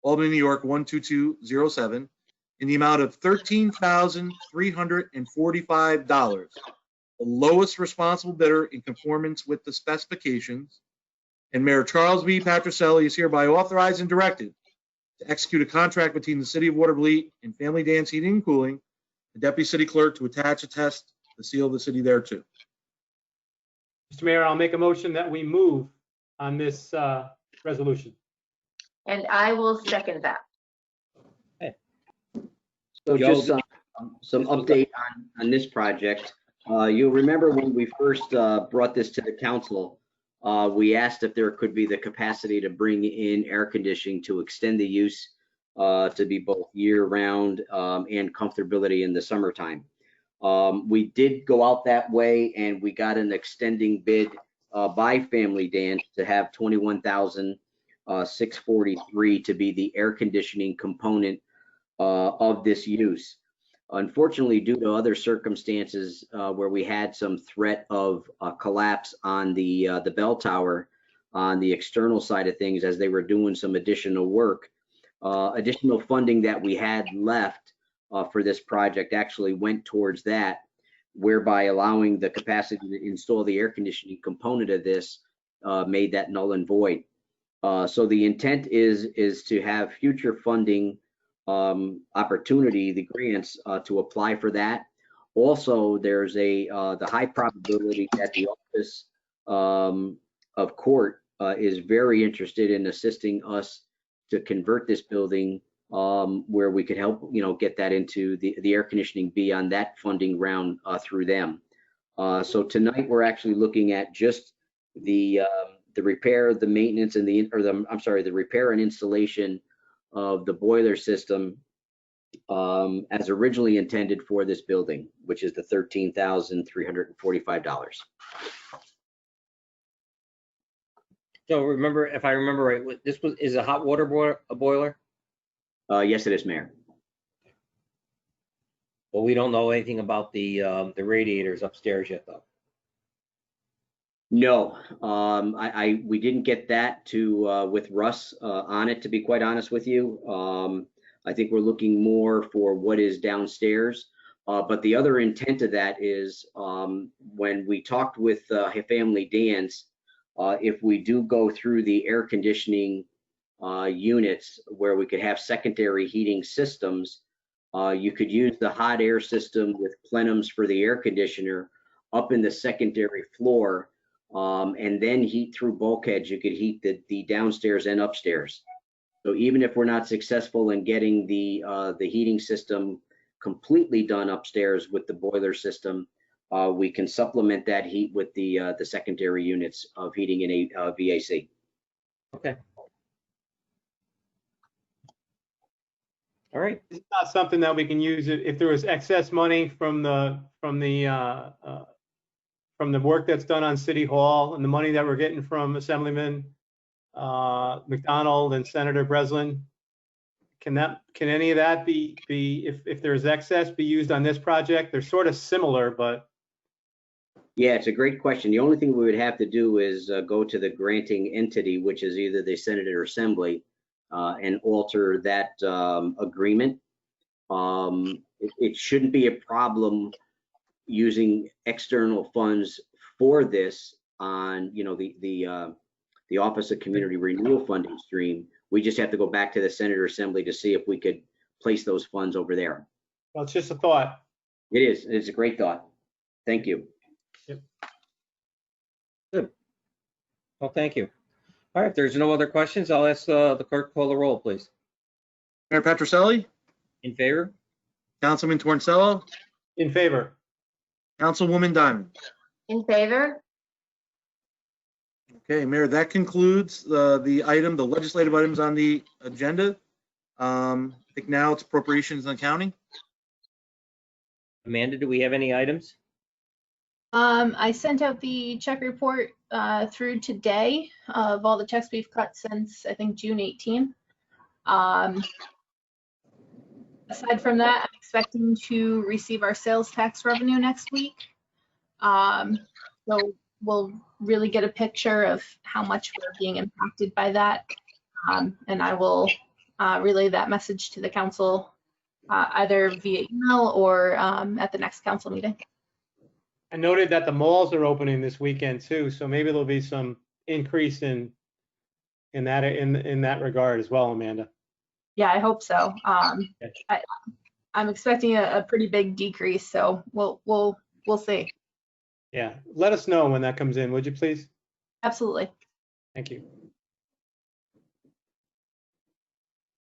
Albany, New York, 12207, in the amount of $13,345, the lowest responsible bidder in conformance with the specifications. And Mayor Charles B. Petroselli is hereby authorized and directed to execute a contract between the City of Watervliet and Family Dan's Heating and Cooling, the Deputy City Clerk to attach, attest the seal of the city thereto. Mr. Mayor, I'll make a motion that we move on this resolution. And I will second that. So Joe, just some update on this project. You'll remember when we first brought this to the council, we asked if there could be the capacity to bring in air conditioning to extend the use to be both year-round and comfortability in the summertime. We did go out that way, and we got an extending bid by Family Dance to have $21,643 to be the air conditioning component of this use. Unfortunately, due to other circumstances where we had some threat of collapse on the bell tower on the external side of things as they were doing some additional work, additional funding that we had left for this project actually went towards that, whereby allowing the capacity to install the air conditioning component of this made that null and void. So the intent is to have future funding opportunity, the grants, to apply for that. Also, there's the high probability that the Office of Court is very interested in assisting us to convert this building where we could help, get that into the air conditioning be on that funding round through them. So tonight we're actually looking at just the repair, the maintenance, and the repair and installation of the boiler system as originally intended for this building, which is the $13,345. So remember, if I remember right, this is a hot water boiler? Yes, it is, Mayor. Well, we don't know anything about the radiators upstairs yet, though. No, we didn't get that with Russ on it, to be quite honest with you. I think we're looking more for what is downstairs. But the other intent of that is when we talked with Family Dance, if we do go through the air conditioning units where we could have secondary heating systems, you could use the hot air system with plenums for the air conditioner up in the secondary floor, and then heat through bulkheads. You could heat the downstairs and upstairs. So even if we're not successful in getting the heating system completely done upstairs with the boiler system, we can supplement that heat with the secondary units of heating in a VAC. Okay. All right. It's not something that we can use if there was excess money from the work that's done on City Hall and the money that we're getting from Assemblyman McDonald and Senator Breslin. Can any of that be if there's excess, be used on this project? They're sort of similar, but. Yeah, it's a great question. The only thing we would have to do is go to the granting entity, which is either the Senate or Assembly, and alter that agreement. It shouldn't be a problem using external funds for this on, the Office of Community Renewal funding stream. We just have to go back to the Senate or Assembly to see if we could place those funds over there. Well, it's just a thought. It is. It's a great thought. Thank you. Yep. Good. Well, thank you. All right, if there's no other questions, I'll ask the clerk to call the roll, please. Mayor Petroselli, In favor? Councilman Torncello, In favor. Councilwoman Diamond. In favor? Okay, Mayor, that concludes the legislative items on the agenda. I think now it's appropriations and accounting. Amanda, do we have any items? I sent out the check report through today of all the checks we've cut since, I think, June 18. Aside from that, I'm expecting to receive our sales tax revenue next week. So we'll really get a picture of how much we're being impacted by that. And I will relay that message to the council either via email or at the next council meeting. I noted that the malls are opening this weekend too, so maybe there'll be some increase in that regard as well, Amanda. Yeah, I hope so. I'm expecting a pretty big decrease, so we'll see. Yeah, let us know when that comes in, would you please? Absolutely. Thank you.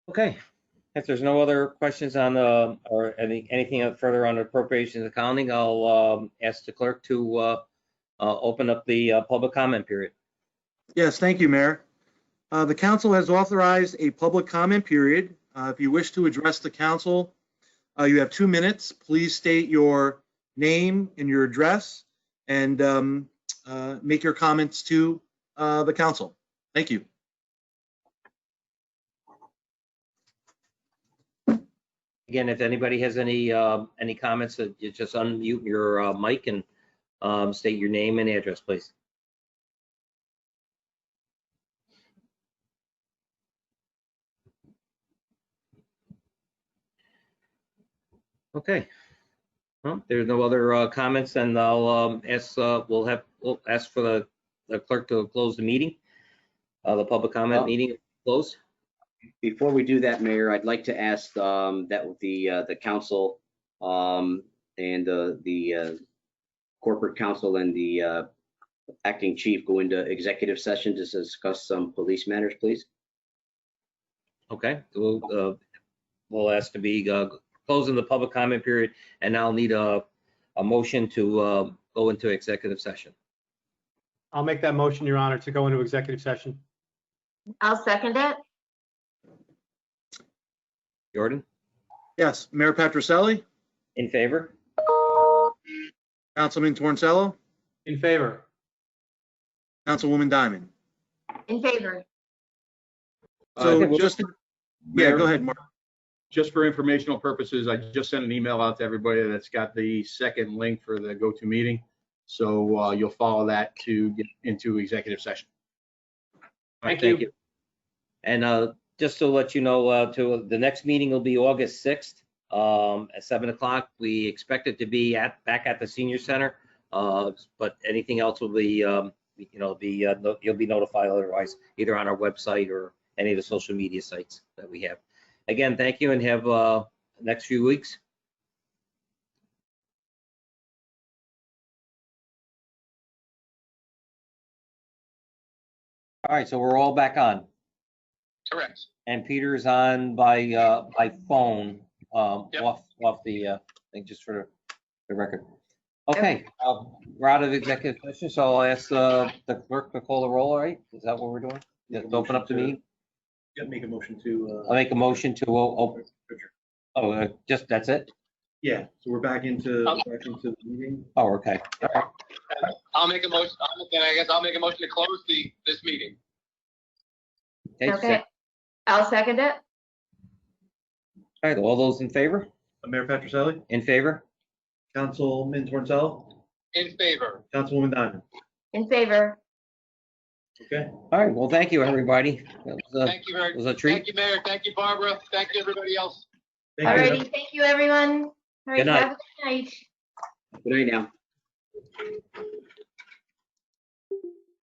Okay. If there's no other questions on or anything further on appropriations accounting, I'll ask the clerk to open up the public comment period. Yes, thank you, Mayor. The council has authorized a public comment period If you wish to address the council, you have 2 minutes. Please state your name and your address and make your comments to the council. Thank you. Again, if anybody has any comments, you just unmute your mic and state your name and address, please. Okay. Well, there's no other comments, and I'll we'll ask for the clerk to close the meeting. The public comment meeting closed. Before we do that, Mayor, I'd like to ask that the council and the corporate council and the acting chief go into executive session to discuss some police matters, please. Okay. We'll ask to be closing the public comment period, and I'll need a motion to go into executive session. I'll make that motion, Your Honor, to go into executive session. I'll second it. Jordan, Yes, Mayor Patricelli, in favor? Councilman Torncello, In favor. Councilwoman Diamond. In favor. So Okay, just, yeah, go ahead, Mark. Just for informational purposes, I just sent an email out to everybody that's got the second link for the GoToMeeting. So you'll follow that to get into executive session. Thank you. And just to let you know, the next meeting will be August 6th at 7 o'clock. We expect it to be back at the senior center, but anything else will be, you'll be notified otherwise, either on our website or any of the social media sites that we have. Again, thank you, and have next few weeks. All right, so we're all back on. Correct. And Peter's on by phone, Yep. off the thing, just for the record. Okay, we're out of executive session, so I'll ask the clerk to call the roll, all right? Is that what we're doing? Just open up the meeting? Yeah, make a motion to. I'll make a motion to open. Oh, just, that's it? Yeah, so we're back into the meeting. Oh, okay. All right. I'll make a motion. I guess I'll make a motion to close this meeting. Okay. I'll second it. All right, all those in favor? Mayor Patricelli, In favor? Councilman Torncello, In favor. Councilwoman Diamond. In favor. Okay. All right, well, thank you, everybody. That Thank you very was a treat. Thank you, Mayor. Thank you, Barbara. Thank you, everybody else. Thank you. Alrighty, thank you, everyone. All right, Good night. have a good night. Good night now.